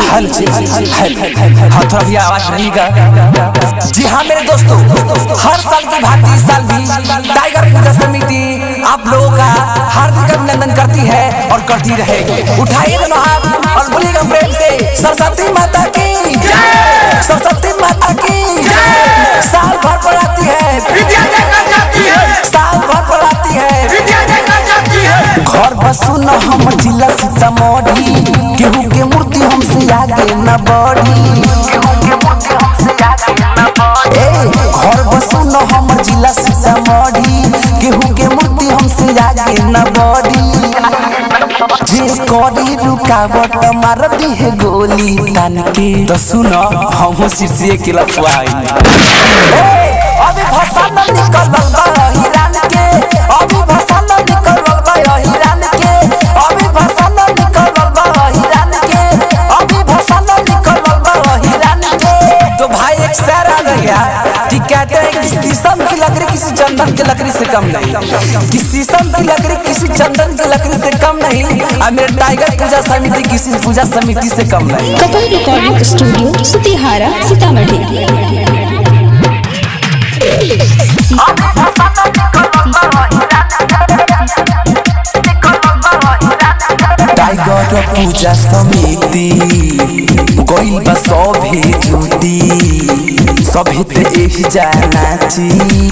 हाँ थोड़ा भी आवाज रहेगा। जी हाँ मेरे दोस्तों, हर साल की भांति इस साल भी टाइगर पूजा समिति आप लोगों का हार्दिक अभिनंदन करती है और करती रहेगी। उठाइए दोनों हाथ और बोलिएगा प्रेम से सरस्वती माता की जय, सरस्वती माता की जय। साल भर पढ़ाती है विद्या देकर जाती है, साल भर पढ़ाती है विद्या देकर जाती है। घर बसु न हमर जिला सीतामढ़ी, केहू के मूर्ति हमसे आगे न बढ़ी, घर बसु न हमर जिला सीतामढ़ी, केहू के मूर्ति हमसे आगे न बढ़ी। जे करी रुकावट मार दी है गोली तान के, तो सुनो हम शीर्षे के लखवाई। अभी भाषा न निकल हिरान के, अभी भाषा न निकल हिरान के, अभी भाषा न निकल हिरान के, अभी भाषा न निकल हिरान के। तो भाई एक शेर आ गया कि कहते हैं कि शीशम की लकड़ी किसी चंदन की लकड़ी से कम नहीं, कि शीशम की लकड़ी किसी चंदन की लकड़ी से कम नहीं, और मेरे टाइगर पूजा समिति किसी पूजा समिति से कम नहीं। Couple recording studio Sutihara Sitamarhi. Tiger Puja Samiti गइल बा सभे जुटी, सभे ते एक जाना ची,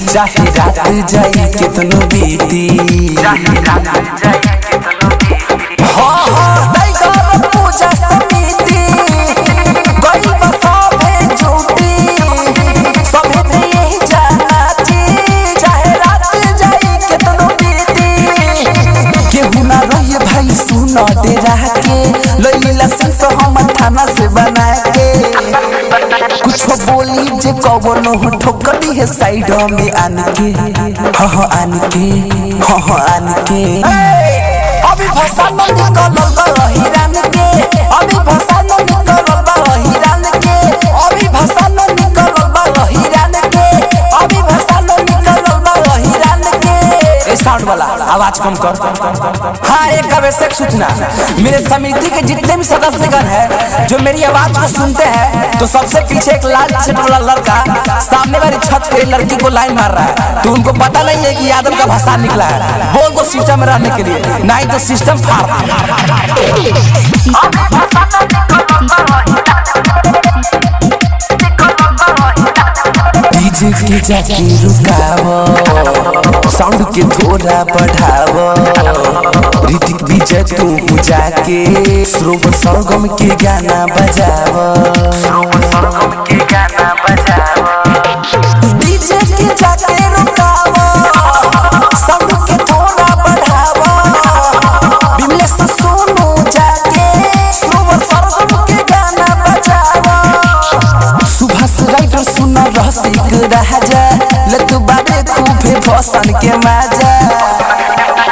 चाहे रात जाई कितनो बीती। हाँ हाँ टाइगर पूजा समिति गइल बा सभे जुटी, सभे ते एक जाना ची, चाहे रात जाई कितनो बीती। केहू ना रहिए भाई सुनो दे रहा के, लइला सेंस हम थाना से बना के, कुछ बोली जे कवनो ठोकली है साइड में आन के, हाँ आन के, हाँ आन के। अभी भाषा न निकल हिरान के, अभी भाषा न निकल हिरान के, अभी भाषा न निकल हिरान के, अभी भाषा न निकल हिरान के। साउंड वाला आवाज कम कर। हाँ एक आवश्यक सूचना, मेरे समिति के जितने भी सदस्यगण हैं जो मेरी आवाज को सुनते हैं, तो सबसे पीछे एक लाल टी-शर्ट वाला लड़का सामने वाली छत पे लड़की को लाइन मार रहा है, तो उनको पता नहीं है कि यादव का भाषा निकला है। बोल दो सिस्टम में रहने के लिए, नहीं तो सिस्टम फाड़। डीजे के जाके रुकावो, साउंड के थोड़ा बढ़ावो, ऋतिक विजय तू जाके श्रोवर सरगम के गाना बजावो, डीजे के जाके रुकावो, साउंड के थोड़ा बढ़ावो, बिमलेश सोनू जाके श्रोवर सरगम के गाना बजावो। सुभाष राइटर सुना रसिक राजा, लत बाबे खूबे भसन के माजा,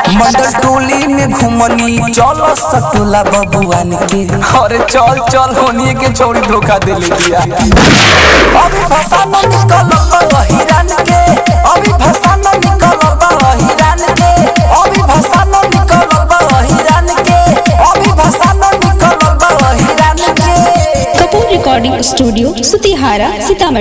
मंडल टोली में घुमनी चलो सटोला बबुआन के, अरे चल चल होनी के छोड़ी धोखा दे ले दिया। अभी भाषा न निकल हिरान के, अभी भाषा न निकल हिरान के, अभी भाषा न निकल हिरान के, अभी भाषा न निकल हिरान के। Kapoor recording studio Sutihara Sitamarhi.